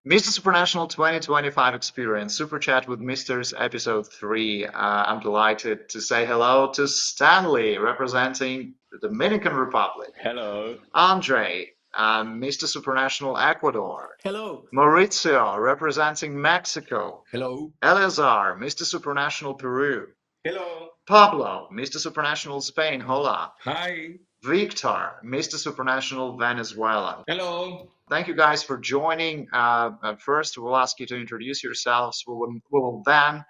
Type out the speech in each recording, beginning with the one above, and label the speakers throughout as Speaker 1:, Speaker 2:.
Speaker 1: Mr. Supranational 2025 Experience Super Chat with Misters Episode 3. I'm delighted to say hello to Stanley, representing the Dominican Republic.
Speaker 2: Hello.
Speaker 1: Andre, Mr. Supranational Ecuador.
Speaker 3: Hello.
Speaker 1: Maurizio, representing Mexico.
Speaker 4: Hello.
Speaker 1: Eleazar, Mr. Supranational Peru.
Speaker 5: Hello.
Speaker 1: Pablo, Mr. Supranational Spain. Hola.
Speaker 5: Hi.
Speaker 1: Victor, Mr. Supranational Venezuela.
Speaker 5: Hello.
Speaker 1: Thank you guys for joining. First, we'll ask you to introduce yourselves. We will then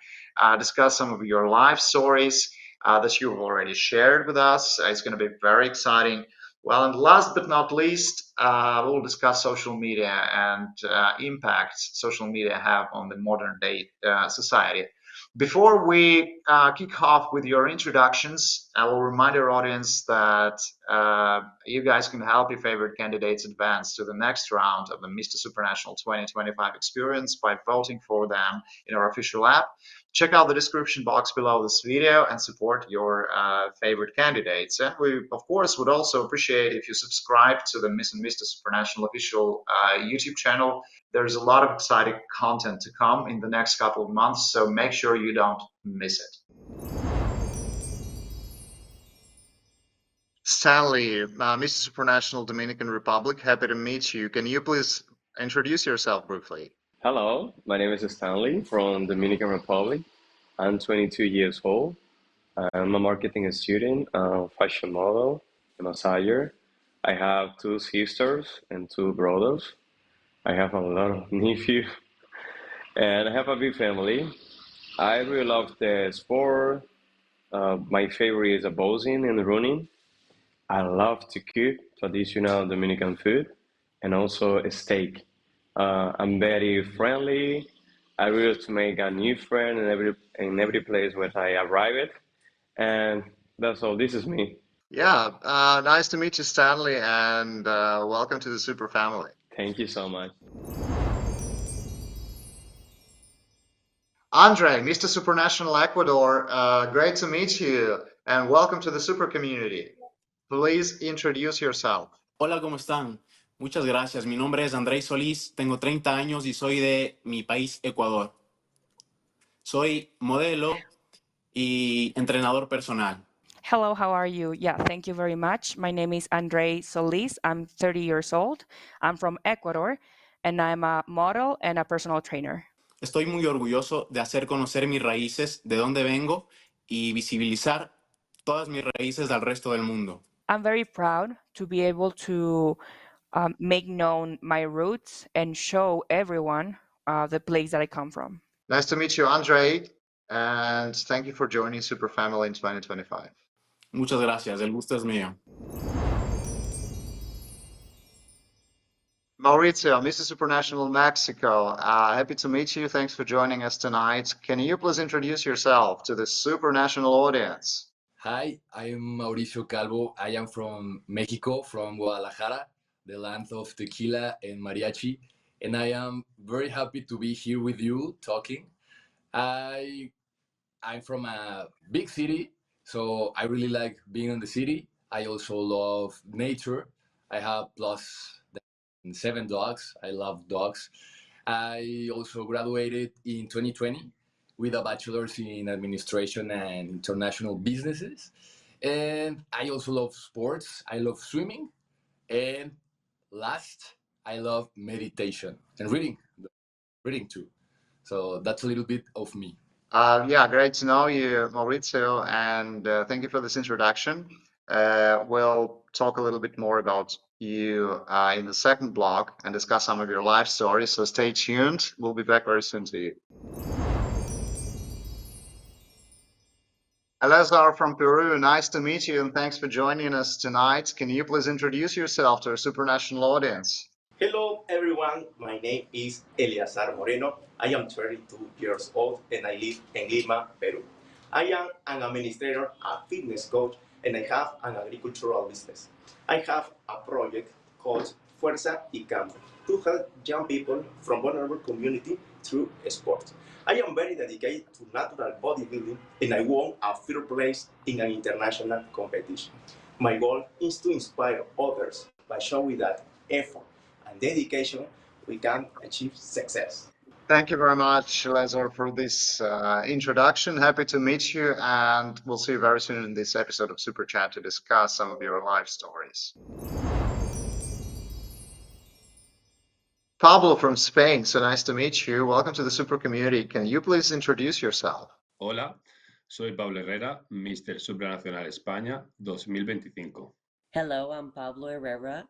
Speaker 1: discuss some of your life stories that you've already shared with us. It's going to be very exciting. Well, and last but not least, we'll discuss social media and impacts social media have on the modern day society. Before we kick off with your introductions, I will remind our audience that you guys can help your favorite candidates advance to the next round of the Mr. Supranational 2025 experience by voting for them in our official app. Check out the description box below this video and support your favorite candidates. And we, of course, would also appreciate if you subscribe to the Miss and Mr. Supranational official YouTube channel. There's a lot of exciting content to come in the next couple of months, so make sure you don't miss it. Stanley, Mr. Supranational Dominican Republic, happy to meet you. Can you please introduce yourself briefly?
Speaker 2: Hello, my name is Stanley from Dominican Republic. I'm 22 years old. I'm a marketing student, fashion model, and massager. I have 2 sisters and 2 brothers. I have a lot of nephews, and I have a big family. I really love the sport. My favorite is boxing and running. I love to cook traditional Dominican food and also a steak. I'm very friendly. I really to make a new friend in every place where I arrive at. And that's all. This is me.
Speaker 1: Yeah, nice to meet you, Stanley, and welcome to the Super Family.
Speaker 2: Thank you so much.
Speaker 1: Andre, Mr. Supranational Ecuador, great to meet you, and welcome to the Super community. Please introduce yourself.
Speaker 3: Hola, ¿cómo están? Muchas gracias. Mi nombre es Andrés Solís, tengo 30 años y soy de mi país, Ecuador. Soy modelo y entrenador personal.
Speaker 6: Hello, how are you? Yeah, thank you very much. My name is Andre Solis. I'm 30 years old. I'm from Ecuador, and I'm a model and a personal trainer.
Speaker 3: Estoy muy orgulloso de hacer conocer mis raíces, de dónde vengo y visibilizar todas mis raíces al resto del mundo.
Speaker 6: I'm very proud to be able to make known my roots and show everyone the place that I come from.
Speaker 1: Nice to meet you, Andre, and thank you for joining Super Family in 2025.
Speaker 3: Muchas gracias, el gusto es mío.
Speaker 1: Maurizio, Mr. Supranational Mexico, happy to meet you. Thanks for joining us tonight. Can you please introduce yourself to the Supranational audience?
Speaker 4: Hi, I'm Mauricio Calvo. I am from Mexico, from Guadalajara, the land of tequila and mariachi. And I am very happy to be here with you talking. I'm from a big city, so I really like being in the city. I also love nature. I have plus 7 dogs. I love dogs. I also graduated in 2020 with a bachelor's in administration and international businesses. And I also love sports. I love swimming. And last, I love meditation and reading too. So that's a little bit of me.
Speaker 1: Yeah, great to know you, Maurizio, and thank you for this introduction. We'll talk a little bit more about you in the second block and discuss some of your life stories, so stay tuned. We'll be back very soon to you. Eleazar from Peru, nice to meet you and thanks for joining us tonight. Can you please introduce yourself to our Supranational audience?
Speaker 5: Hello, everyone. My name is Eleazar Moreno. I am 32 years old and I live in Lima, Peru. I am an administrator, a fitness coach, and I have an agricultural business. I have a project called Fuerza y Cambio to help young people from vulnerable community through sport. I am very dedicated to natural bodybuilding and I won a third place in an international competition. My goal is to inspire others by showing that effort and dedication we can achieve success.
Speaker 1: Thank you very much, Lazar, for this introduction. Happy to meet you, and we'll see you very soon in this episode of Super Chat to discuss some of your life stories. Pablo from Spain, so nice to meet you. Welcome to the Super community. Can you please introduce yourself?
Speaker 7: Hola, soy Pablo Herrera, Mr. Supranacional España 2025.
Speaker 8: Hello, I'm Pablo Herrera,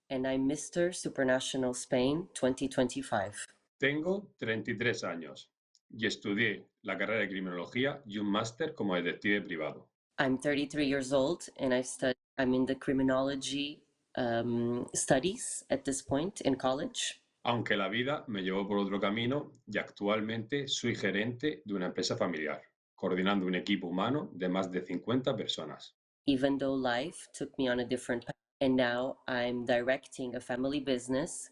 Speaker 8: and I'm Mr. Supranational Spain 2025.
Speaker 7: Tengo 33 años y estudié la carrera de criminología y un máster como detective privado.
Speaker 8: I'm 33 years old, and I'm in the criminology studies at this point in college.
Speaker 7: Aunque la vida me llevó por otro camino y actualmente soy gerente de una empresa familiar, coordinando un equipo humano de más de 50 personas.
Speaker 8: Even though life took me on a different path, and now I'm directing a family business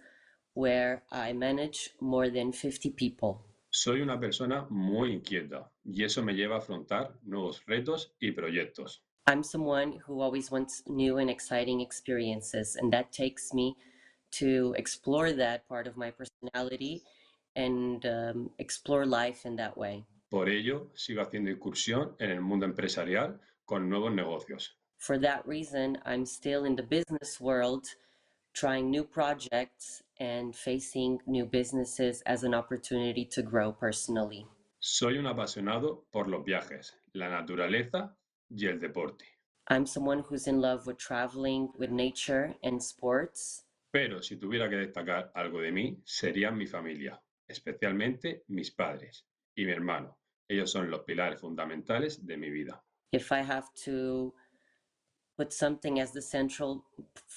Speaker 8: where I manage more than 50 people.
Speaker 7: Soy una persona muy inquieta y eso me lleva a afrontar nuevos retos y proyectos.
Speaker 8: I'm someone who always wants new and exciting experiences, and that takes me to explore that part of my personality and explore life in that way.
Speaker 7: Por ello, sigo haciendo incursión en el mundo empresarial con nuevos negocios.
Speaker 8: For that reason, I'm still in the business world, trying new projects and facing new businesses as an opportunity to grow personally.
Speaker 7: Soy un apasionado por los viajes, la naturaleza y el deporte.
Speaker 8: I'm someone who's in love with traveling, with nature and sports.
Speaker 7: Pero si tuviera que destacar algo de mí, serían mi familia, especialmente mis padres y mi hermano. Ellos son los pilares fundamentales de mi vida.
Speaker 8: If I have to put something as the central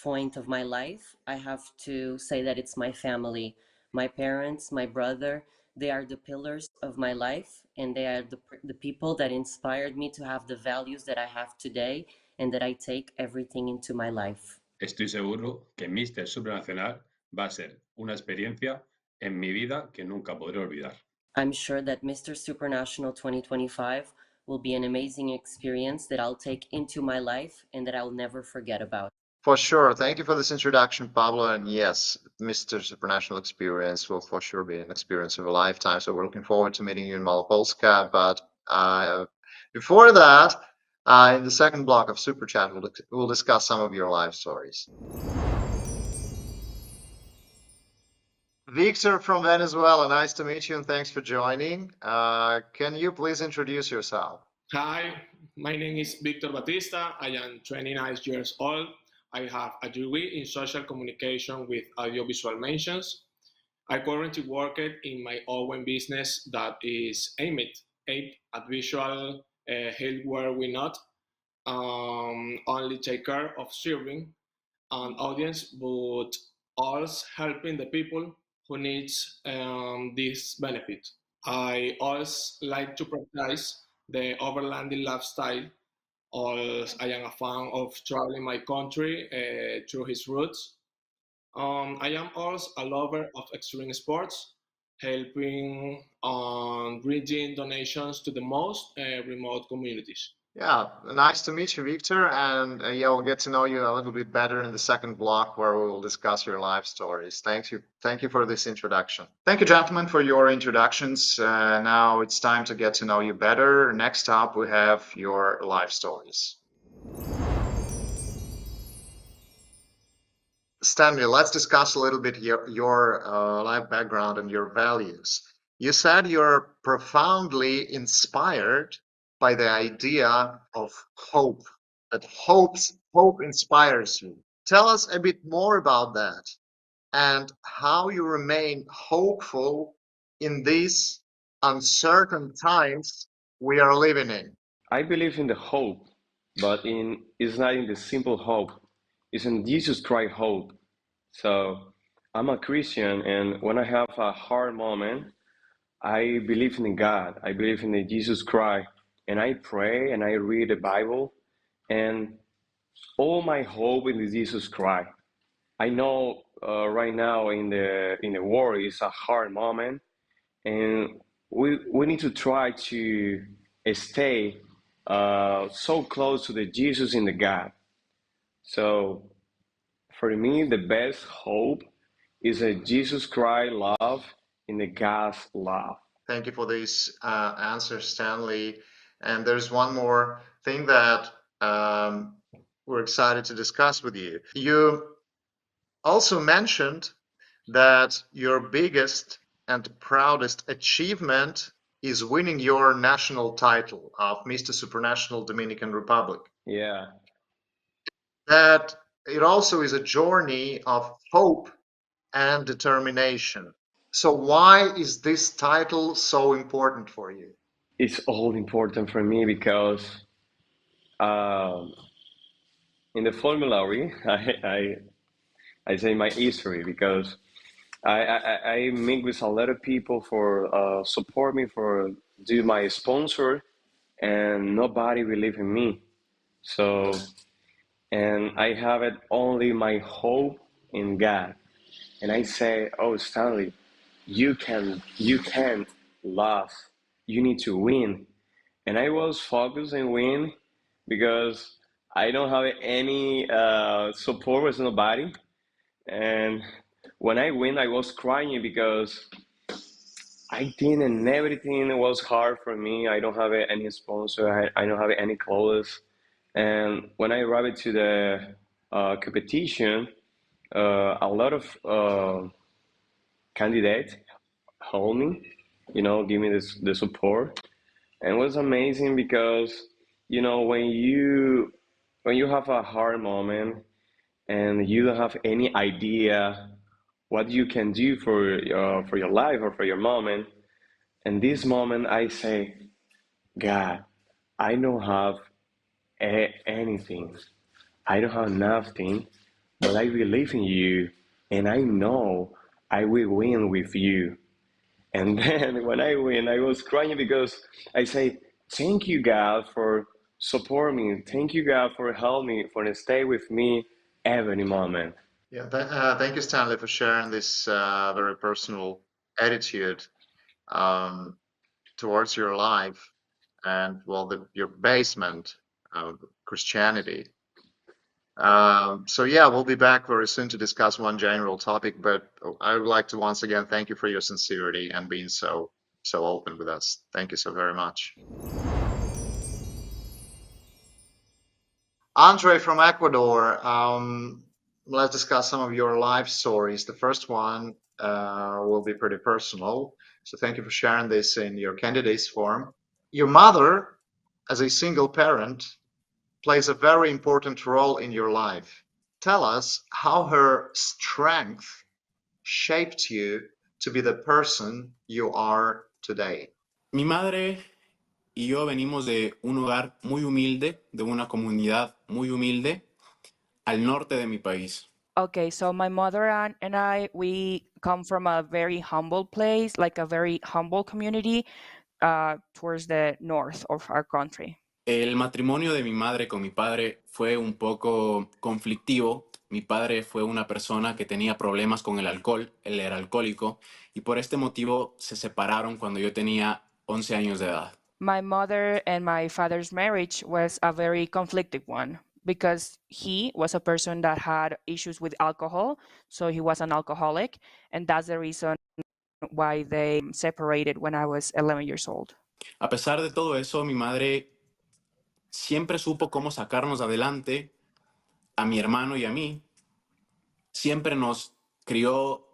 Speaker 8: point of my life, I have to say that it's my family. My parents, my brother, they are the pillars of my life, and they are the people that inspired me to have the values that I have today and that I take everything into my life.
Speaker 7: Estoy seguro que Mr. Supranacional va a ser una experiencia en mi vida que nunca podré olvidar.
Speaker 8: I'm sure that Mr. Supranational 2025 will be an amazing experience that I'll take into my life and that I'll never forget about.
Speaker 1: For sure. Thank you for this introduction, Pablo. And yes, Mr. Supranational experience will for sure be an experience of a lifetime. So we're looking forward to meeting you in Malopolska. But before that, in the second block of Super Chat, we'll discuss some of your life stories. Victor from Venezuela, nice to meet you and thanks for joining. Can you please introduce yourself?
Speaker 9: Hi, my name is Victor Batista. I am 29 years old. I have a degree in social communication with audiovisual mentions. I currently work in my own business that is aimed at visual health, where we not only take care of serving an audience, but also helping the people who needs this benefit. I also like to practice the overlanding lifestyle. Also, I am a fan of traveling my country through his roots. I am also a lover of extreme sports, helping on bridging donations to the most remote communities.
Speaker 1: Yeah, nice to meet you, Victor. And yeah, we'll get to know you a little bit better in the second block where we will discuss your life stories. Thank you for this introduction. Thank you, gentlemen, for your introductions. Now it's time to get to know you better. Next up, we have your life stories. Stanley, let's discuss a little bit your life background and your values. You said you're profoundly inspired by the idea of hope, that hope inspires you. Tell us a bit more about that and how you remain hopeful in these uncertain times we are living in.
Speaker 2: I believe in the hope, but it's not in the simple hope. It's in Jesus Christ hope. So I'm a Christian, and when I have a hard moment, I believe in God. I believe in the Jesus Christ, and I pray and I read the Bible, and all my hope in the Jesus Christ. I know right now in the war is a hard moment, and we need to try to stay so close to the Jesus in the God. So for me, the best hope It's a Jesus Christ love in the God's love.
Speaker 1: Thank you for this answer, Stanley. And there's one more thing that we're excited to discuss with you. You also mentioned that your biggest and proudest achievement is winning your national title of Mr. Supranational Dominican Republic.
Speaker 2: Yeah.
Speaker 1: That it also is a journey of hope and determination. So why is this title so important for you?
Speaker 2: It's all important for me because um, in the formulary, I say my history because I meet with a lot of people for support me for do my sponsor, and nobody believe in me. So, and I have it only my hope in God. And I say, oh Stanley, you can't lose. You need to win. And I was focused on win because I don't have any support with nobody. And when I win, I was crying because I think and everything was hard for me. I don't have any sponsor. I don't have any clothes. And when I arrived to the competition, a lot of candidates helped me, give me the support. And it was amazing because, when you have a hard moment and you don't have any idea what you can do for your life or for your moment. In this moment, I say, God, I don't have anything. I don't have nothing, but I believe in you, and I know I will win with you. And then when I win, I was crying because I say, thank you, God, for supporting me. Thank you, God, for helping me, for stay with me every moment.
Speaker 1: Yeah, thank you, Stanley, for sharing this very personal attitude um, towards your life and, well, your basement of Christianity. So yeah, we'll be back very soon to discuss one general topic, but I would like to once again thank you for your sincerity and being so open with us. Thank you so very much. Andre from Ecuador, let's discuss some of your life stories. The first one will be pretty personal, so thank you for sharing this in your candidates form. Your mother, as a single parent, plays a very important role in your life. Tell us how her strength shaped you to be the person you are today.
Speaker 3: Mi madre y yo venimos de un hogar muy humilde, de una comunidad muy humilde, al norte de mi país.
Speaker 6: Okay, so my mother and I, we come from a very humble place, like a very humble community towards the north of our country.
Speaker 3: El matrimonio de mi madre con mi padre fue un poco conflictivo. Mi padre fue una persona que tenía problemas con el alcohol, él era alcohólico, y por este motivo se separaron cuando yo tenía 11 años de edad.
Speaker 6: My mother and my father's marriage was a very conflicted one because he was a person that had issues with alcohol, so he was an alcoholic, and that's the reason why they separated when I was 11 years old.
Speaker 3: A pesar de todo eso, mi madre siempre supo cómo sacarnos adelante, a mi hermano y a mí. Siempre nos crió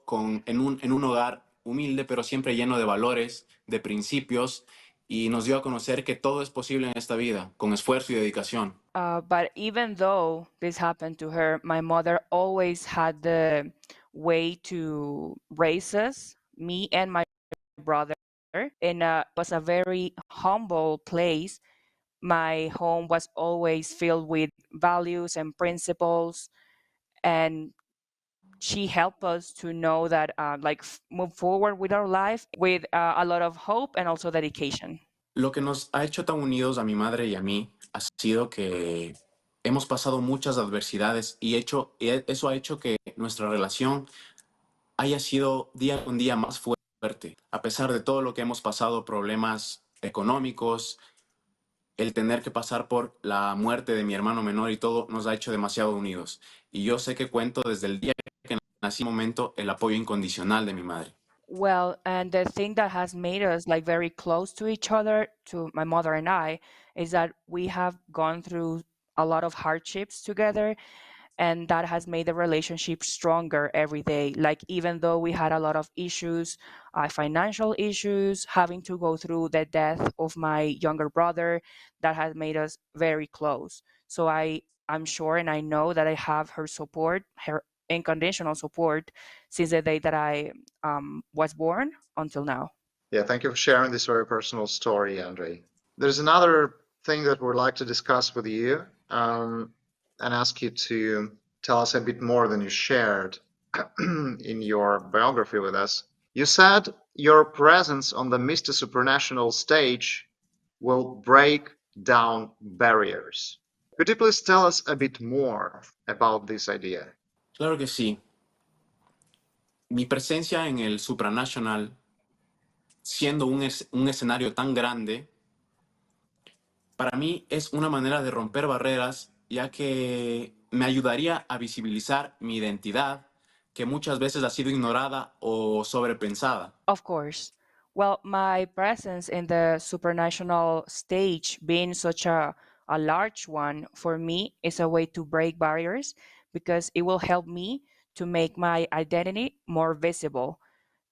Speaker 3: en un hogar humilde, pero siempre lleno de valores, de principios, y nos dio a conocer que todo es posible en esta vida, con esfuerzo y dedicación.
Speaker 6: But even though this happened to her, my mother always had the way to raise us, me and my brother, and was a very humble place. My home was always filled with values and principles, and she helped us to know that move forward with our life with a lot of hope and also dedication.
Speaker 3: Lo que nos ha hecho tan unidos a mi madre y a mí ha sido que hemos pasado muchas adversidades y eso ha hecho que nuestra relación haya sido día con día más fuerte. A pesar de todo lo que hemos pasado, problemas económicos, el tener que pasar por la muerte de mi hermano menor y todo, nos ha hecho demasiado unidos. Y yo sé que cuento desde el día que nací en ese momento el apoyo incondicional de mi madre.
Speaker 6: Well, and the thing that has made us like very close to each other, to my mother and I, is that we have gone through a lot of hardships together, and that has made the relationship stronger every day. Like, even though we had a lot of issues, financial issues, having to go through the death of my younger brother, that has made us very close. So I'm sure and I know that I have her support, her unconditional support, since the day that I was born until now.
Speaker 1: Yeah, thank you for sharing this very personal story, Andre. There's another thing that we'd like to discuss with you, and ask you to tell us a bit more than you shared in your biography with us. You said your presence on the Mr. Supranational stage will break down barriers. Could you please tell us a bit more about this idea?
Speaker 3: Claro que sí. Mi presencia en el supranational, siendo un escenario tan grande, para mí es una manera de romper barreras, ya que me ayudaría a visibilizar mi identidad, que muchas veces ha sido ignorada o sobrepensada.
Speaker 6: Of course. Well, my presence in the supranational stage, being such a large one, for me is a way to break barriers because it will help me to make my identity more visible.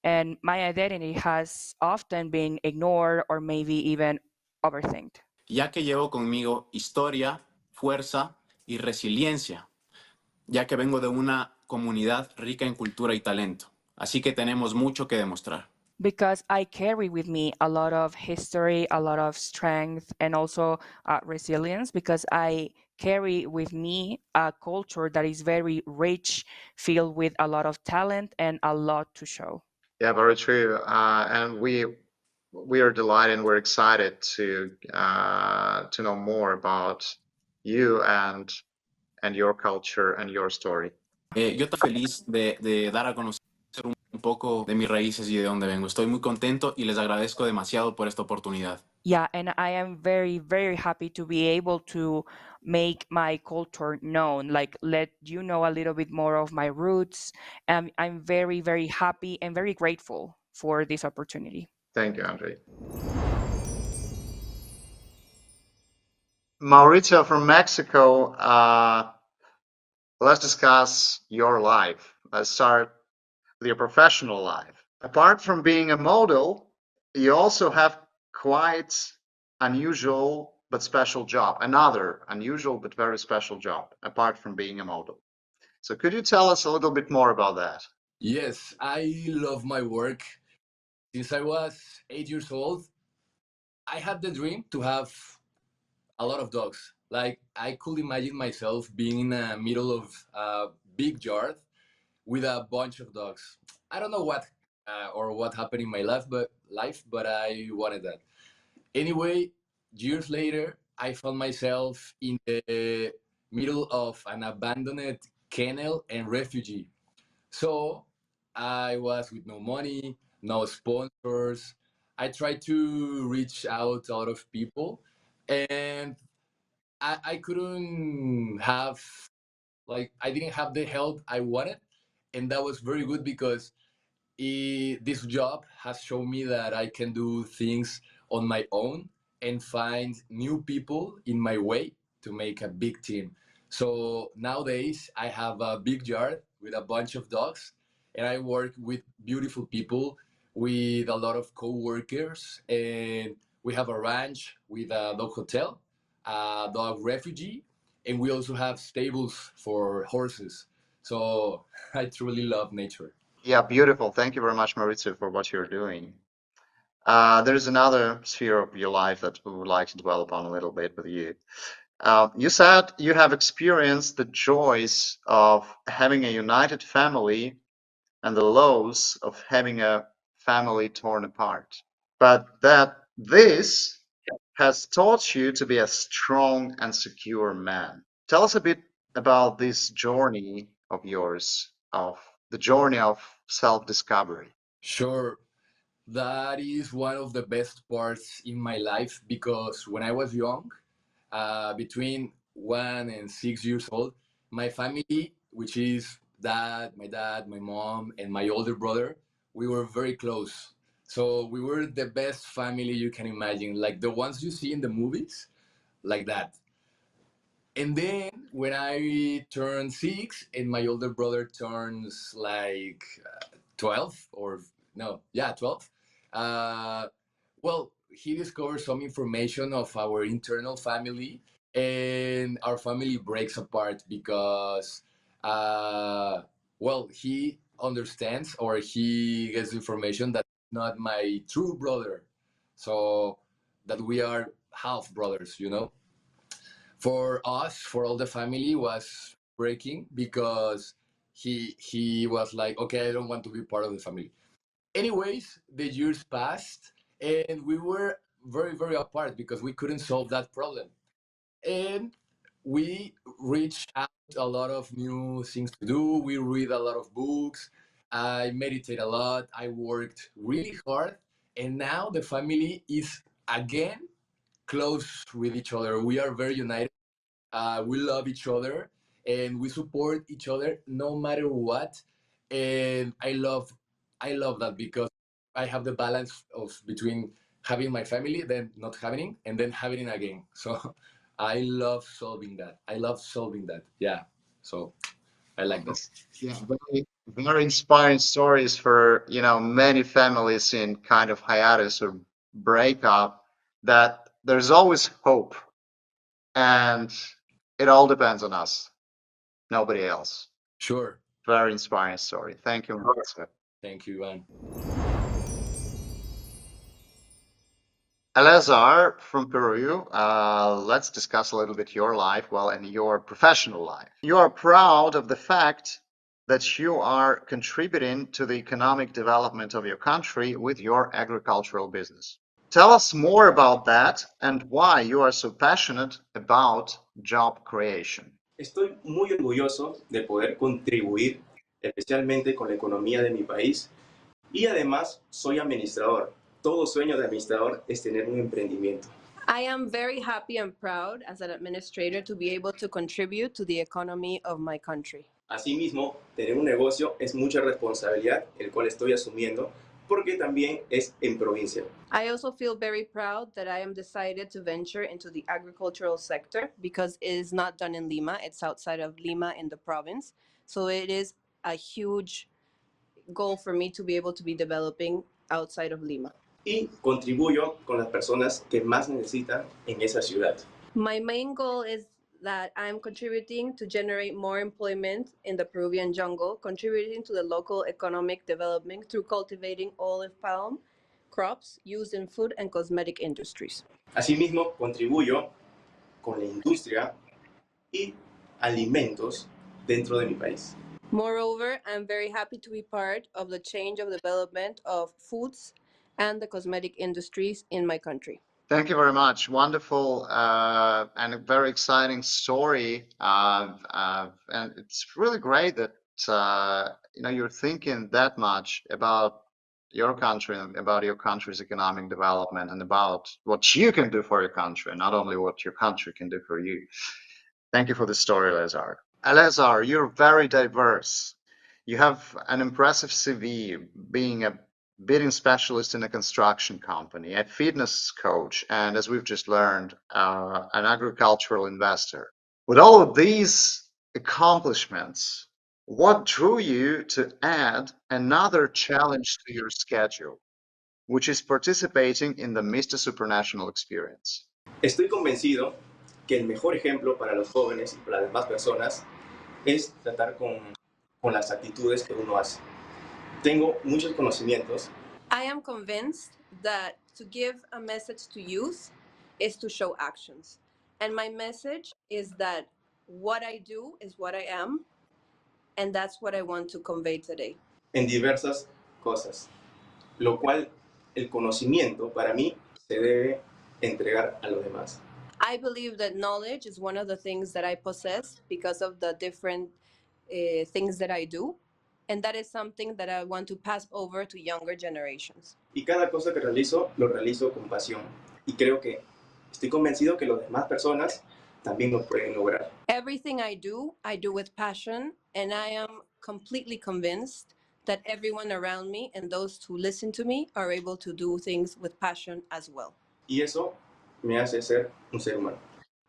Speaker 6: And my identity has often been ignored or maybe even overthinked.
Speaker 3: Ya que llevo conmigo historia, fuerza y resiliencia, ya que vengo de una comunidad rica en cultura y talento. Así que tenemos mucho que demostrar.
Speaker 6: Because I carry with me a lot of history, a lot of strength, and also resilience, because I carry with me a culture that is very rich, filled with a lot of talent and a lot to show.
Speaker 1: Yeah, very true. And we are delighted and we're excited to know more about you and your culture and your story.
Speaker 3: Yo estoy feliz de dar a conocer un poco de mis raíces y de dónde vengo. Estoy muy contento y les agradezco demasiado por esta oportunidad.
Speaker 6: Yeah, and I am very, very happy to be able to make my culture known, like let you know a little bit more of my roots. And I'm very, very happy and very grateful for this opportunity.
Speaker 1: Thank you, Andre. Mauricio from Mexico, let's discuss your life. Let's start with your professional life. Apart from being a model, you also have quite unusual but special job. Another unusual but very special job, apart from being a model. So could you tell us a little bit more about that?
Speaker 4: Yes, I love my work. Since I was 8 years old, I had the dream to have a lot of dogs. Like I could imagine myself being in the middle of a big yard with a bunch of dogs. I don't know what or what happened in my life, but I wanted that. Anyway, years later, I found myself in the middle of an abandoned kennel and refugee. So I was with no money, no sponsors. I tried to reach out to a lot of people, and I couldn't have, like, I didn't have the help I wanted. And that was very good because this job has shown me that I can do things on my own and find new people in my way to make a big team. So nowadays, I have a big yard with a bunch of dogs, and I work with beautiful people, with a lot of co-workers, and we have a ranch with a dog hotel, a dog refugee, and we also have stables for horses. So I truly love nature.
Speaker 1: Yeah, beautiful. Thank you very much, Maurizio, for what you're doing. There's another sphere of your life that we would like to dwell upon a little bit with you. You said you have experienced the joys of having a united family and the lows of having a family torn apart, but that this has taught you to be a strong and secure man. Tell us a bit about this journey of yours, of the journey of self-discovery.
Speaker 4: Sure, that is one of the best parts in my life because when I was young, between 1 and 6 years old, my family, which is my mom, and my older brother, we were very close. So we were the best family you can imagine, like the ones you see in the movies, like that. And then when I turned 6 and my older brother turns like 12 or no, yeah, 12. Uh, well, he discovered some information of our internal family, and our family breaks apart because, uh, well, he understands or he gets information that not my true brother, so that we are half brothers, you know. For us, for all the family, was breaking because he was like, okay, I don't want to be part of the family. Anyways, the years passed and we were very apart because we couldn't solve that problem. And we reached out a lot of new things to do. We read a lot of books. I meditate a lot. I worked really hard. And now the family is again close with each other. We are very united. We love each other and we support each other no matter what. And I love that because I have the balance of between having my family, then not having, and then having it again. So I love solving that. I love solving that. Yeah. So I like that.
Speaker 1: Yeah, very inspiring stories for, many families in kind of hiatus or breakup, that there's always hope, and it all depends on us, nobody else.
Speaker 4: Sure.
Speaker 1: Very inspiring story. Thank you, Marcelo.
Speaker 4: Thank you, Ivan.
Speaker 1: Eleazar from Peru, let's discuss a little bit your life, well, and your professional life. You are proud of the fact that you are contributing to the economic development of your country with your agricultural business. Tell us more about that and why you are so passionate about job creation.
Speaker 5: Estoy muy orgulloso de poder contribuir especialmente con la economía de mi país y además soy administrador. Todo sueño de administrador es tener un emprendimiento.
Speaker 10: I am very happy and proud as an administrator to be able to contribute to the economy of my country.
Speaker 5: Asimismo, tener un negocio es mucha responsabilidad, el cual estoy asumiendo porque también es en provincia.
Speaker 10: I also feel very proud that I am decided to venture into the agricultural sector because it is not done in Lima, it's outside of Lima in the province. So it is a huge goal for me to be able to be developing outside of Lima.
Speaker 5: Y contribuyo con las personas que más necesitan en esa ciudad.
Speaker 10: My main goal is that I'm contributing to generate more employment in the Peruvian jungle, contributing to the local economic development through cultivating olive palm crops used in food and cosmetic industries.
Speaker 5: Asimismo, contribuyo con la industria y alimentos dentro de mi país.
Speaker 10: Moreover, I'm very happy to be part of the change of development of foods and the cosmetic industries in my country.
Speaker 1: Thank you very much. Wonderful and a very exciting story. And it's really great that you're thinking that much about your country and about your country's economic development and about what you can do for your country, not only what your country can do for you. Thank you for the story, Eleazar. Eleazar, you're very diverse. You have an impressive CV, being a bidding specialist in a construction company, a fitness coach, and as we've just learned, an agricultural investor. With all of these accomplishments, what drew you to add another challenge to your schedule, which is participating in the Mr. Supranational experience?
Speaker 5: Estoy convencido que el mejor ejemplo para los jóvenes y para las demás personas es tratar con las actitudes que uno hace. Tengo muchos conocimientos.
Speaker 10: I am convinced that to give a message to youth is to show actions. And my message is that what I do is what I am, and that's what I want to convey today.
Speaker 5: En diversas cosas, lo cual el conocimiento para mí se debe entregar a los demás.
Speaker 10: I believe that knowledge is one of the things that I possess because of the different things that I do. And that is something that I want to pass over to younger generations.
Speaker 5: Y cada cosa que realizo, lo realizo con pasión. Y creo que estoy convencido que las demás personas también lo pueden lograr.
Speaker 10: Everything I do with passion, and I am completely convinced that everyone around me and those who listen to me are able to do things with passion as well.
Speaker 5: Y eso me hace ser un ser humano.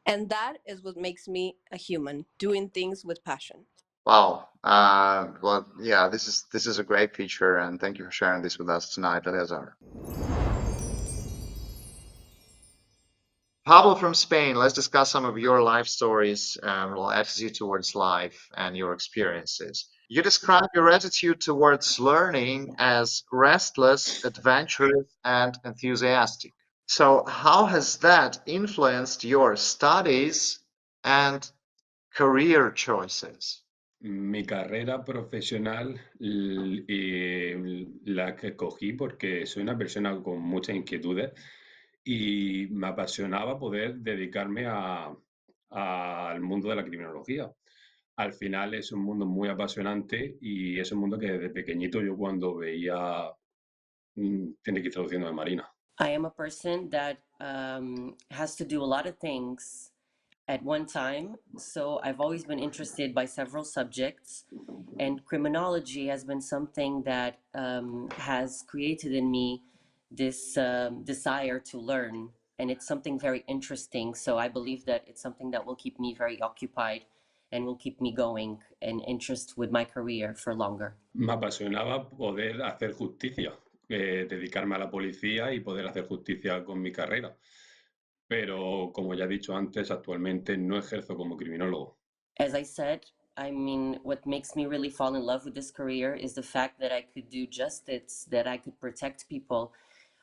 Speaker 10: And that is what makes me a human, doing things with passion.
Speaker 1: Wow. Well, yeah, this is a great feature, and thank you for sharing this with us tonight, Eleazar. Pablo from Spain, let's discuss some of your life stories and what attitude towards life and your experiences. You describe your attitude towards learning as restless, adventurous, and enthusiastic. So, how has that influenced your studies and career choices?
Speaker 7: Mi carrera profesional la que escogí porque soy una persona con muchas inquietudes y me apasionaba poder dedicarme al mundo de la criminología. Al final es un mundo muy apasionante y es un mundo que desde pequeñito yo cuando veía tiene que ir traduciendo de Marina.
Speaker 8: I am a person that has to do a lot of things at one time. So I've always been interested by several subjects, and criminology has been something that has created in me this desire to learn. And it's something very interesting. So I believe that it's something that will keep me very occupied and will keep me going and interest with my career for longer.
Speaker 7: Me apasionaba poder hacer justicia, dedicarme a la policía y poder hacer justicia con mi carrera. Pero, como ya he dicho antes, actualmente no ejerzo como criminólogo.
Speaker 8: As I said, I mean, what makes me really fall in love with this career is the fact that I could do justice, that I could protect people,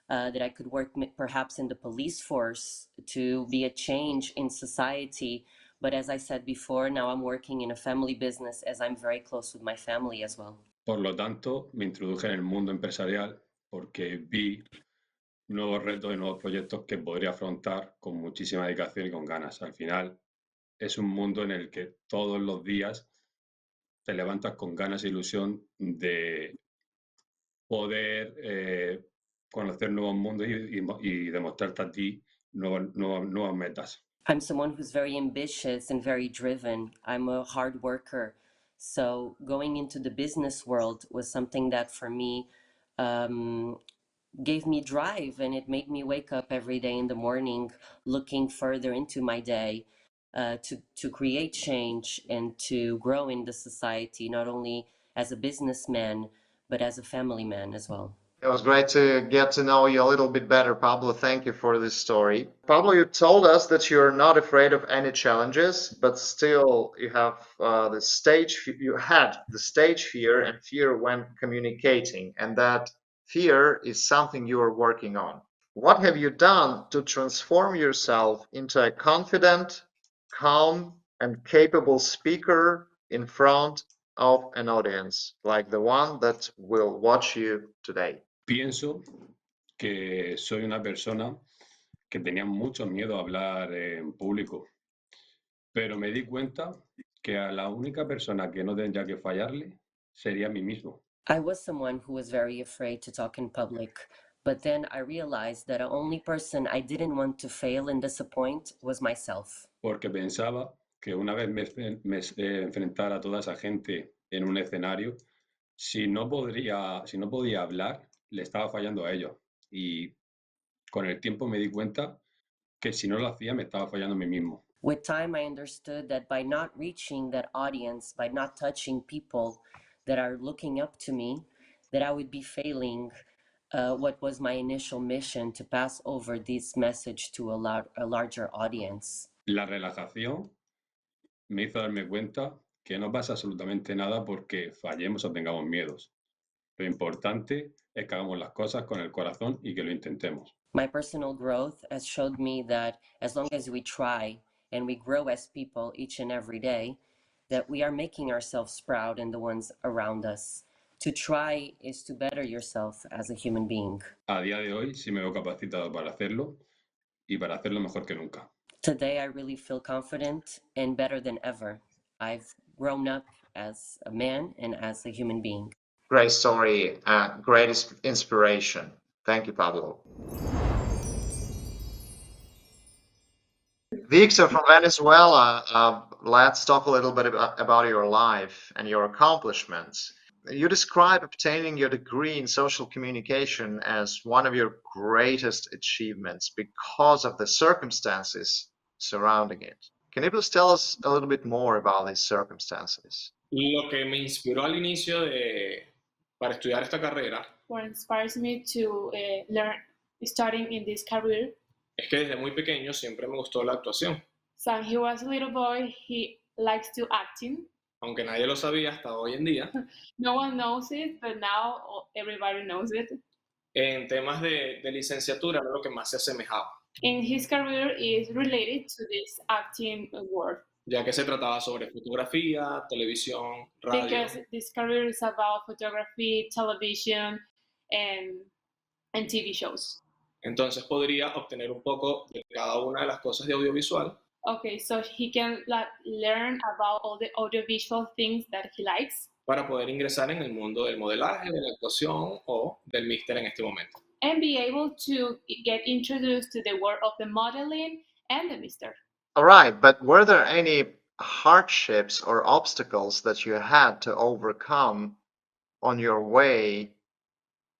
Speaker 8: that I could work perhaps in the police force to be a change in society. But as I said before, now I'm working in a family business as I'm very close with my family as well.
Speaker 7: Por lo tanto, me introduje en el mundo empresarial porque vi nuevos retos y nuevos proyectos que podría afrontar con muchísima dedicación y con ganas. Al final, es un mundo en el que todos los días te levantas con ganas e ilusión de poder conocer nuevos mundos y demostrarte a ti nuevas metas.
Speaker 8: I'm someone who's very ambitious and very driven. I'm a hard worker. So going into the business world was something that for me gave me drive, and it made me wake up every day in the morning looking further into my day to create change and to grow in the society, not only as a businessman, but as a family man as well.
Speaker 1: It was great to get to know you a little bit better, Pablo. Thank you for this story. Pablo, you told us that you're not afraid of any challenges, but still you have you had the stage fear and fear when communicating, and that fear is something you are working on. What have you done to transform yourself into a confident, calm, and capable speaker in front of an audience like the one that will watch you today?
Speaker 7: Pienso que soy una persona que tenía mucho miedo a hablar en público, pero me di cuenta que a la única persona que no tendría que fallarle sería a mí mismo.
Speaker 8: I was someone who was very afraid to talk in public, but then I realized that the only person I didn't want to fail and disappoint was myself.
Speaker 7: Porque pensaba que una vez me enfrentara a toda esa gente en un escenario, si no podía hablar, le estaba fallando a ellos. Y con el tiempo me di cuenta que si no lo hacía, me estaba fallando a mí mismo.
Speaker 8: With time, I understood that by not reaching that audience, by not touching people that are looking up to me, that I would be failing what was my initial mission to pass over this message to a larger audience.
Speaker 7: La relajación me hizo darme cuenta que no pasa absolutamente nada porque fallemos o tengamos miedos. Lo importante es que hagamos las cosas con el corazón y que lo intentemos.
Speaker 8: My personal growth has showed me that as long as we try and we grow as people each and every day, that we are making ourselves proud and the ones around us. To try is to better yourself as a human being.
Speaker 7: A día de hoy sí me veo capacitado para hacerlo y para hacerlo mejor que nunca.
Speaker 8: Today I really feel confident and better than ever. I've grown up as a man and as a human being.
Speaker 1: Great story, great inspiration. Thank you, Pablo. Victor from Venezuela, let's talk a little bit about your life and your accomplishments. You describe obtaining your degree in social communication as one of your greatest achievements because of the circumstances surrounding it. Can you please tell us a little bit more about these circumstances?
Speaker 9: Lo que me inspiró al inicio para estudiar esta carrera
Speaker 11: What inspires me to learn starting in this career.
Speaker 9: Es que desde muy pequeño siempre me gustó la actuación.
Speaker 11: Since he was a little boy, he likes to acting.
Speaker 9: Aunque nadie lo sabía hasta hoy en día.
Speaker 11: No one knows it, but now everybody knows it.
Speaker 9: En temas de licenciatura era lo que más se asemejaba.
Speaker 11: In his career is related to this acting world.
Speaker 9: Ya que se trataba sobre fotografía, televisión, radio.
Speaker 11: Because this career is about photography, television, and TV shows.
Speaker 9: Entonces podría obtener un poco de cada una de las cosas de audiovisual.
Speaker 11: Okay, so he can learn about all the audiovisual things that he likes.
Speaker 9: Para poder ingresar en el mundo del modelaje, de la actuación o del míster en este momento.
Speaker 11: And be able to get introduced to the world of the modeling and the mister.
Speaker 1: All right, but were there any hardships or obstacles that you had to overcome on your way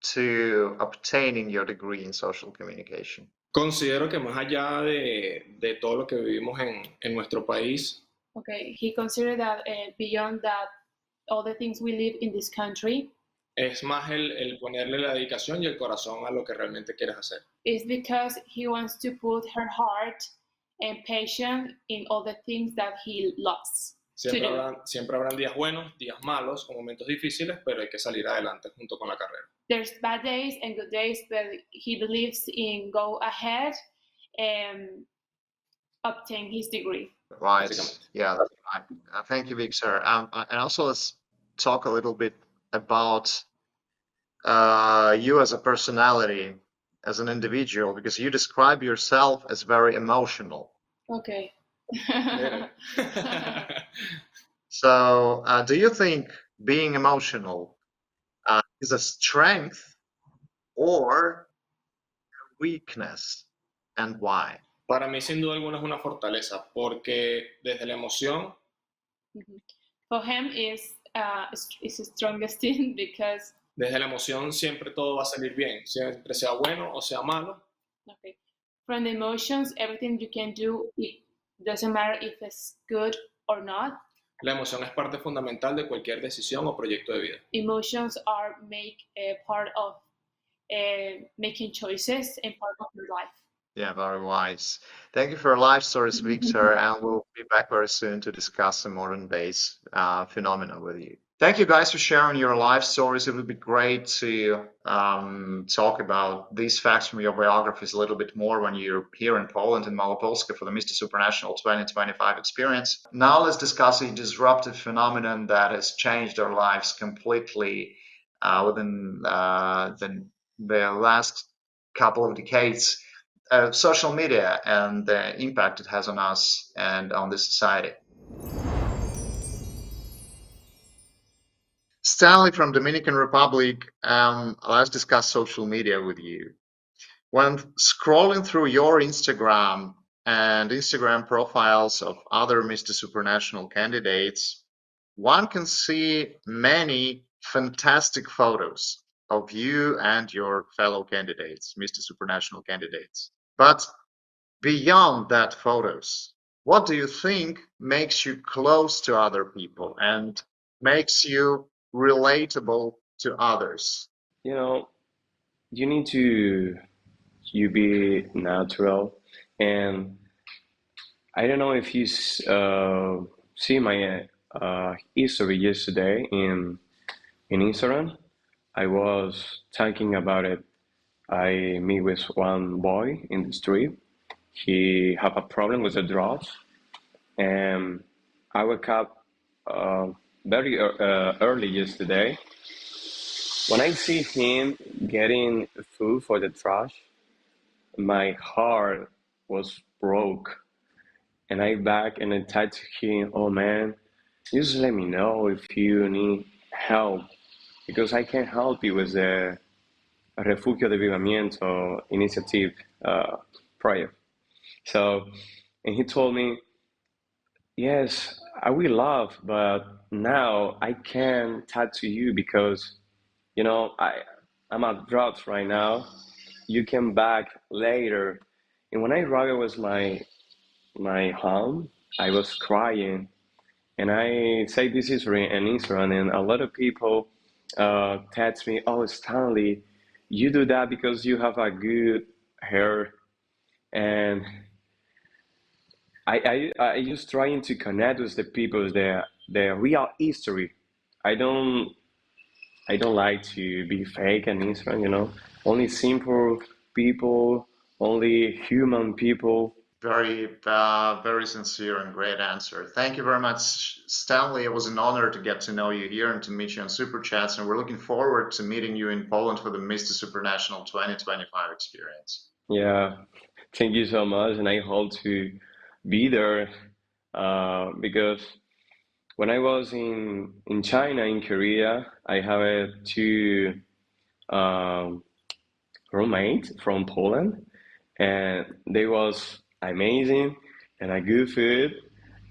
Speaker 1: to obtaining your degree in social communication?
Speaker 9: Considero que más allá de todo lo que vivimos en nuestro país,
Speaker 11: Okay, he considered that beyond that, all the things we live in this country,
Speaker 9: es más el ponerle la dedicación y el corazón a lo que realmente quieres hacer.
Speaker 11: is because he wants to put her heart and passion in all the things that he loves.
Speaker 9: Siempre habrán días buenos, días malos o momentos difíciles, pero hay que salir adelante junto con la carrera.
Speaker 11: There's bad days and good days, but he believes in go ahead and obtain his degree.
Speaker 1: Right. Yeah, that's right. Thank you, Victor. And also let's talk a little bit about you as a personality, as an individual, because you describe yourself as very emotional.
Speaker 11: Okay.
Speaker 1: So, do you think being emotional is a strength or a weakness, and why?
Speaker 9: Para mí, sin duda alguna, es una fortaleza, porque desde la emoción,
Speaker 11: For him is the strongest thing because
Speaker 9: desde la emoción siempre todo va a salir bien, siempre sea bueno o sea malo.
Speaker 11: okay, from the emotions, everything you can do, it doesn't matter if it's good or not.
Speaker 9: La emoción es parte fundamental de cualquier decisión o proyecto de vida.
Speaker 11: Emotions are part of making choices and part of your life.
Speaker 1: Yeah, very wise. Thank you for your life stories, Victor, and we'll be back very soon to discuss some modern bass phenomena with you. Thank you guys for sharing your life stories. It would be great to talk about these facts from your biographies a little bit more when you're here in Poland, in Małopolska, for the Mr. Supranational 2025 experience. Now let's discuss a disruptive phenomenon that has changed our lives completely within the last couple of decades. Social media and the impact it has on us and on the society. Stanley from Dominican Republic, let's discuss social media with you. When scrolling through your Instagram and Instagram profiles of other Mr. Supranational candidates, one can see many fantastic photos of you and your fellow candidates, Mr. Supranational candidates. But beyond that photos, what do you think makes you close to other people and makes you relatable to others?
Speaker 2: You know, you need to be natural, and I don't know if you see my history yesterday in Instagram. I was talking about it. I meet with one boy in the street. He have a problem with the drugs, and I woke up very early yesterday. When I see him getting food for the trash, my heart was broke, and I back and I typed to him, "Oh man, just let me know if you need help, because I can help you with the Refugio de Vivamiento initiative project." So and he told me, yes, I will love, but now I can't tattoo you because, you know, I'm at drugs right now. You come back later. And when I arrived was my home, I was crying. And I say this is an Instagram, and a lot of people text me, oh, Stanley, you do that because you have a good hair. And I just trying to connect with the people, the real history. I don't I don't like to be fake on Instagram, you know. Only simple people, only human people.
Speaker 1: Very sincere and great answer. Thank you very much, Stanley. It was an honor to get to know you here and to meet you on Super Chats, and we're looking forward to meeting you in Poland for the Mr. Supranational 2025 experience.
Speaker 2: Yeah, thank you so much, and I hope to be there because when I was in China, in Korea, I have two um, roommates from Poland, and they was amazing and a good food,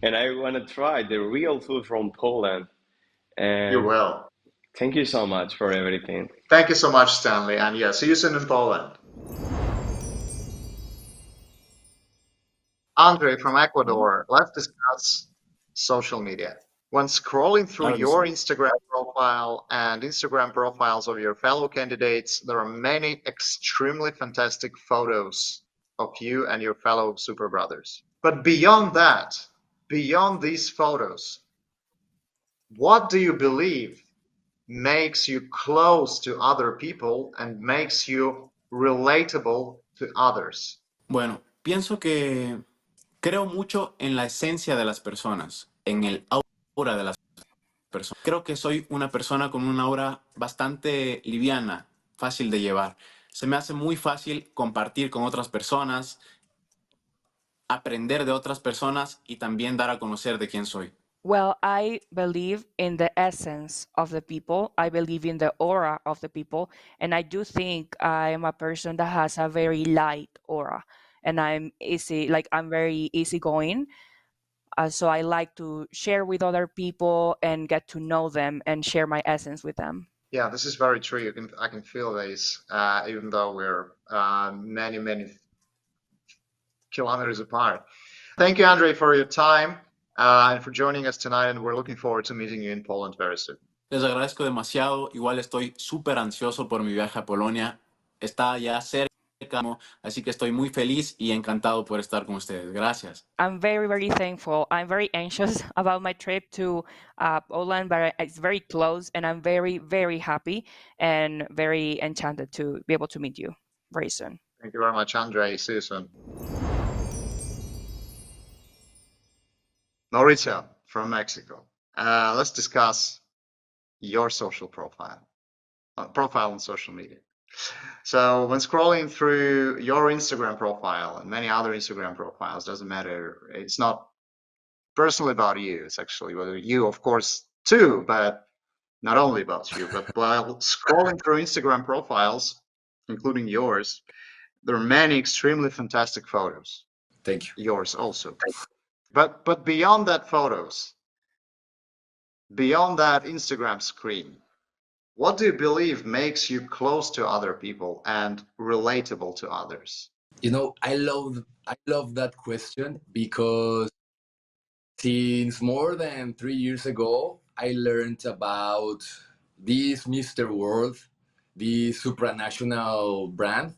Speaker 2: and I want to try the real food from Poland.
Speaker 1: You
Speaker 2: And
Speaker 1: will.
Speaker 2: thank you so much for everything.
Speaker 1: Thank you so much, Stanley, and yeah, see you soon in Poland. Andre from Ecuador, let's discuss social media. When scrolling through
Speaker 3: Claro que sí.
Speaker 1: your Instagram profile and Instagram profiles of your fellow candidates, there are many extremely fantastic photos of you and your fellow super brothers. But beyond that, beyond these photos, what do you believe makes you close to other people and makes you relatable to others?
Speaker 3: Bueno, pienso que creo mucho en la esencia de las personas, en el aura de las personas. Creo que soy una persona con una aura bastante liviana, fácil de llevar. Se me hace muy fácil compartir con otras personas, aprender de otras personas y también dar a conocer de quién soy.
Speaker 6: Well, I believe in the essence of the people. I believe in the aura of the people. And I do think I'm a person that has a very light aura. And I'm easy, like I'm very easygoing. So I like to share with other people and get to know them and share my essence with them.
Speaker 1: Yeah, this is very true. I can feel this, even though we're many kilometers apart. Thank you, Andre, for your time and for joining us tonight. And we're looking forward to meeting you in Poland very soon.
Speaker 3: Les agradezco demasiado. Igual estoy súper ansioso por mi viaje a Polonia. Está ya cerca, así que estoy muy feliz y encantado por estar con ustedes. Gracias.
Speaker 6: I'm very thankful. I'm very anxious about my trip to Poland, but it's very close, and I'm very happy and very enchanted to be able to meet you very soon.
Speaker 1: Thank you very much, Andre. See you soon. Mauricio from Mexico. Let's discuss your social profile on social media. So when scrolling through your Instagram profile and many other Instagram profiles, doesn't matter. It's not personally about you. It's actually whether you, of course, too, but not only about you. But while scrolling through Instagram profiles, including yours, there are many extremely fantastic photos.
Speaker 4: Thank you.
Speaker 1: Yours also. But beyond that photos, beyond that Instagram screen, what do you believe makes you close to other people and relatable to others?
Speaker 4: You know, I love that question because since more than 3 years ago, I learned about this Mr. World, this supranational brand.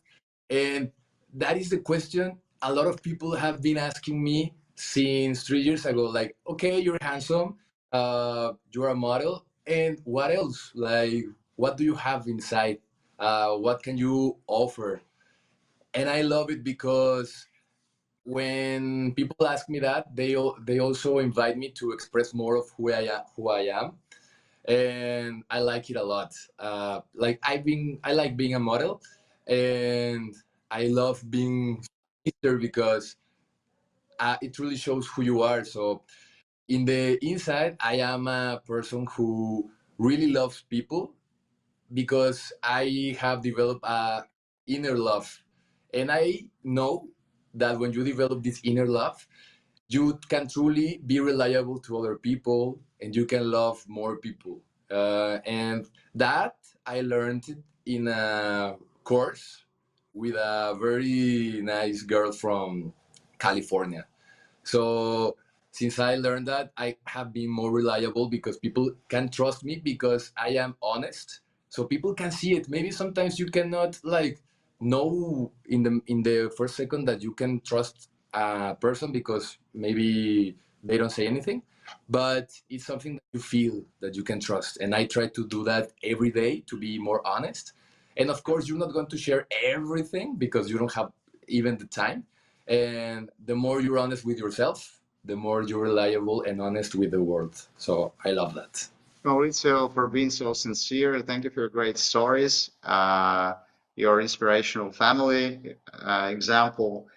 Speaker 4: And that is the question a lot of people have been asking me since 3 years ago. Like, okay, you're handsome, you're a model, and what else? Like, what do you have inside? What can you offer? And I love it because when people ask me that, they also invite me to express more of who I am, and I like it a lot. Like I like being a model, and I love being Mister because it really shows who you are. So in the inside, I am a person who really loves people because I have developed a inner love, and I know that when you develop this inner love, you can truly be reliable to other people and you can love more people. And that I learned in a course with a very nice girl from California. So since I learned that, I have been more reliable because people can trust me because I am honest. So people can see it. Maybe sometimes you cannot like know in the first second that you can trust a person because maybe they don't say anything, but it's something that you feel that you can trust. And I try to do that every day to be more honest. And of course, you're not going to share everything because you don't have even the time, and the more you're honest with yourself, the more you're reliable and honest with the world. So I love that.
Speaker 1: Mauricio, for being so sincere. Thank you for your great stories, your inspirational family example.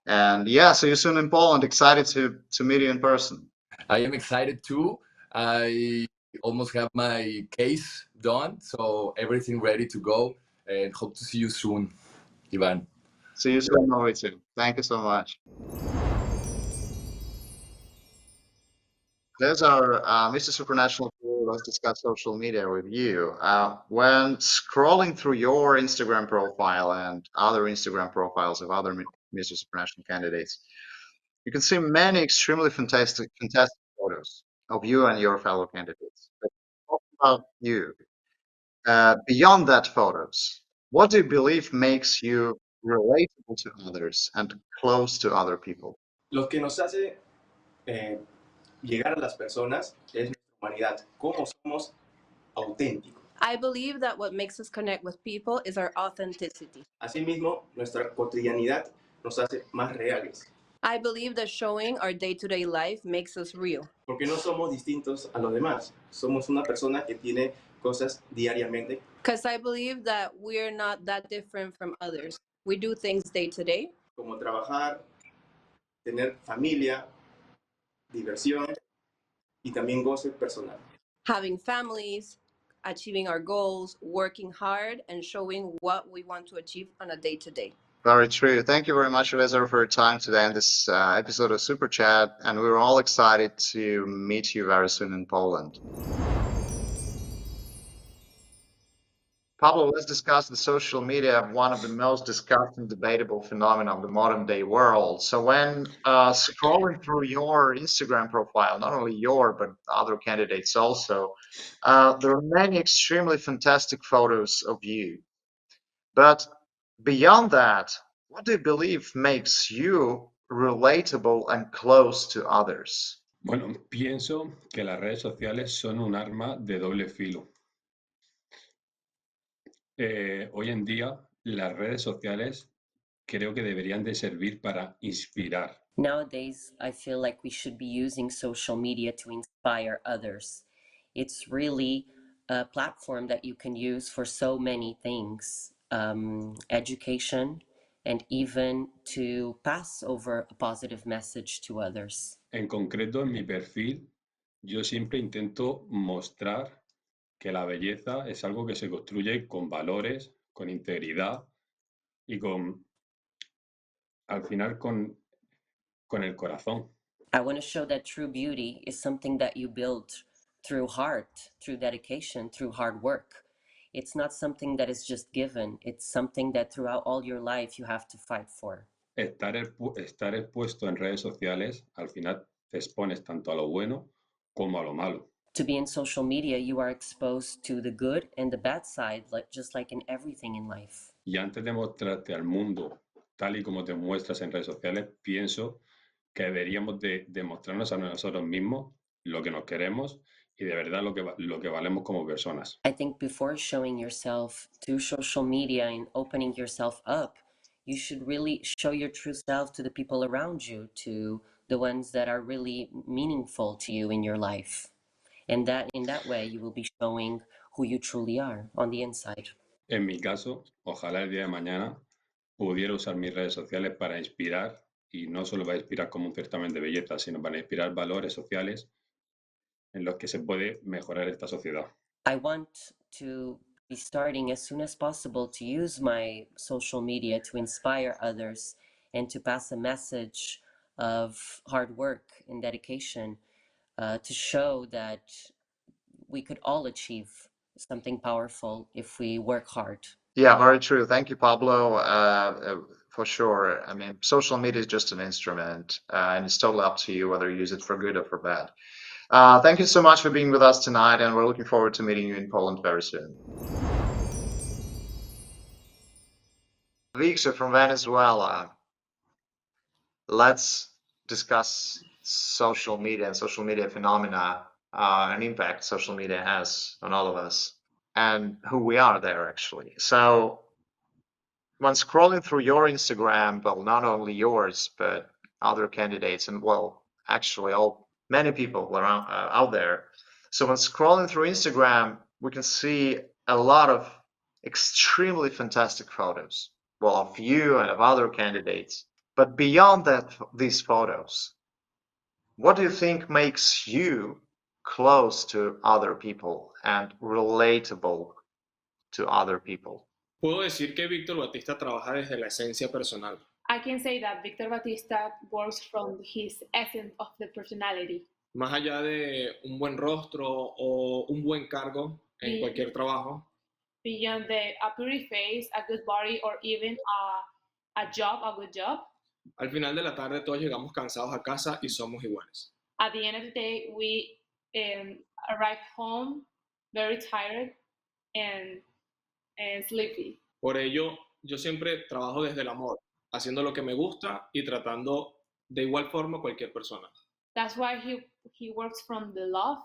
Speaker 1: And yeah, see you soon in Poland. Excited to meet you in person.
Speaker 4: I am excited too. I almost have my case done, so everything ready to go, and hope to see you soon, Ivan.
Speaker 1: See you soon, Mauricio. Thank you so much. There's our Mr. Supranational Tour. Let's discuss social media with you. When scrolling through your Instagram profile and other Instagram profiles of other Mr. Supranational candidates, you can see many extremely fantastic photos of you and your fellow candidates. But talk about you. Beyond that photos, what do you believe makes you relatable to others and close to other people?
Speaker 5: Lo que nos hace llegar a las personas es nuestra humanidad, cómo somos auténticos.
Speaker 10: I believe that what makes us connect with people is our authenticity.
Speaker 5: Asimismo, nuestra cotidianidad nos hace más reales.
Speaker 10: I believe that showing our day-to-day life makes us real.
Speaker 5: Porque no somos distintos a los demás. Somos una persona que tiene cosas diariamente.
Speaker 10: Because I believe that we're not that different from others. We do things day to day.
Speaker 5: Como trabajar, tener familia, diversión y también goce personal.
Speaker 10: Having families, achieving our goals, working hard, and showing what we want to achieve on a day to day.
Speaker 1: Very true. Thank you very much, Reza, for your time today in this episode of Super Chat. And we're all excited to meet you very soon in Poland. Pablo, let's discuss the social media, one of the most discussed and debatable phenomena of the modern day world. So when scrolling through your Instagram profile, not only your, but other candidates also, there are many extremely fantastic photos of you. But beyond that, what do you believe makes you relatable and close to others?
Speaker 7: Bueno, pienso que las redes sociales son un arma de doble filo. Hoy en día, las redes sociales creo que deberían de servir para inspirar.
Speaker 8: Nowadays, I feel like we should be using social media to inspire others. It's really a platform that you can use for so many things, education, and even to pass over a positive message to others.
Speaker 7: En concreto, en mi perfil, yo siempre intento mostrar que la belleza es algo que se construye con valores, con integridad y al final, con el corazón.
Speaker 8: I want to show that true beauty is something that you build through heart, through dedication, through hard work. It's not something that is just given. It's something that throughout all your life you have to fight for.
Speaker 7: Estar expuesto en redes sociales, al final te expones tanto a lo bueno como a lo malo.
Speaker 8: To be in social media, you are exposed to the good and the bad side, just like in everything in life.
Speaker 7: Y antes de mostrarte al mundo tal y como te muestras en redes sociales, pienso que deberíamos de demostrarnos a nosotros mismos lo que nos queremos y de verdad lo que valemos como personas.
Speaker 8: I think before showing yourself to social media and opening yourself up, you should really show your true self to the people around you, to the ones that are really meaningful to you in your life. And that in that way you will be showing who you truly are on the inside.
Speaker 7: En mi caso, ojalá el día de mañana pudiera usar mis redes sociales para inspirar, y no solo para inspirar como un certamen de belleza, sino para inspirar valores sociales en los que se puede mejorar esta sociedad.
Speaker 8: I want to be starting as soon as possible to use my social media to inspire others and to pass a message of hard work and dedication to show that we could all achieve something powerful if we work hard.
Speaker 1: Yeah, very true. Thank you, Pablo. For sure. I mean, social media is just an instrument, and it's totally up to you whether you use it for good or for bad. Thank you so much for being with us tonight, and we're looking forward to meeting you in Poland very soon. Victor from Venezuela. Let's discuss social media and social media phenomena, and impact social media has on all of us, and who we are there, actually. So when scrolling through your Instagram, well, not only yours, but other candidates, and well, actually, many people around out there. So when scrolling through Instagram, we can see a lot of extremely fantastic photos, well, of you and of other candidates. But beyond that, these photos, what do you think makes you close to other people and relatable to other people?
Speaker 9: Puedo decir que Víctor Batista trabaja desde la esencia personal.
Speaker 11: I can say that Victor Batista works from his essence of the personality.
Speaker 9: Más allá de un buen rostro o un buen cargo en
Speaker 11: Sí.
Speaker 9: cualquier trabajo,
Speaker 11: Beyond a pretty face, a good body, or even a good job,
Speaker 9: al final de la tarde todos llegamos cansados a casa y somos iguales.
Speaker 11: at the end of the day, we arrive home very tired and sleepy.
Speaker 9: Por ello, yo siempre trabajo desde el amor, haciendo lo que me gusta y tratando de igual forma a cualquier persona.
Speaker 11: That's why he works from the love,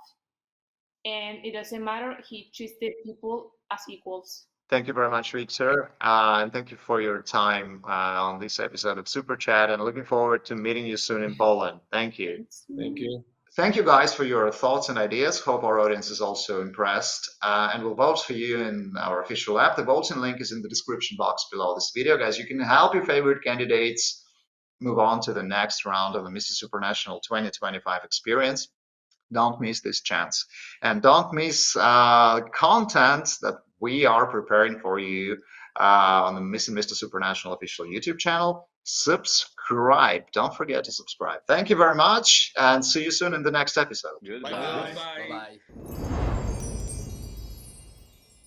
Speaker 11: and it doesn't matter, he treats the people as equals.
Speaker 1: Thank you very much, Victor, and thank you for your time on this episode of Super Chat, and looking forward to meeting you soon in Poland. Thank you.
Speaker 9: Thank you.
Speaker 1: Thank you guys for your thoughts and ideas. Hope our audience is also impressed, and we'll vote for you in our official app. The voting link is in the description box below this video. Guys, you can help your favorite candidates move on to the next round of the Mr. Supranational 2025 experience. Don't miss this chance, and don't miss content that we are preparing for you on the Mr. Supranational official YouTube channel. Subscribe. Don't forget to subscribe. Thank you very much, and see you soon in the next episode.
Speaker 2: Goodbye.
Speaker 9: Bye.
Speaker 4: Bye bye.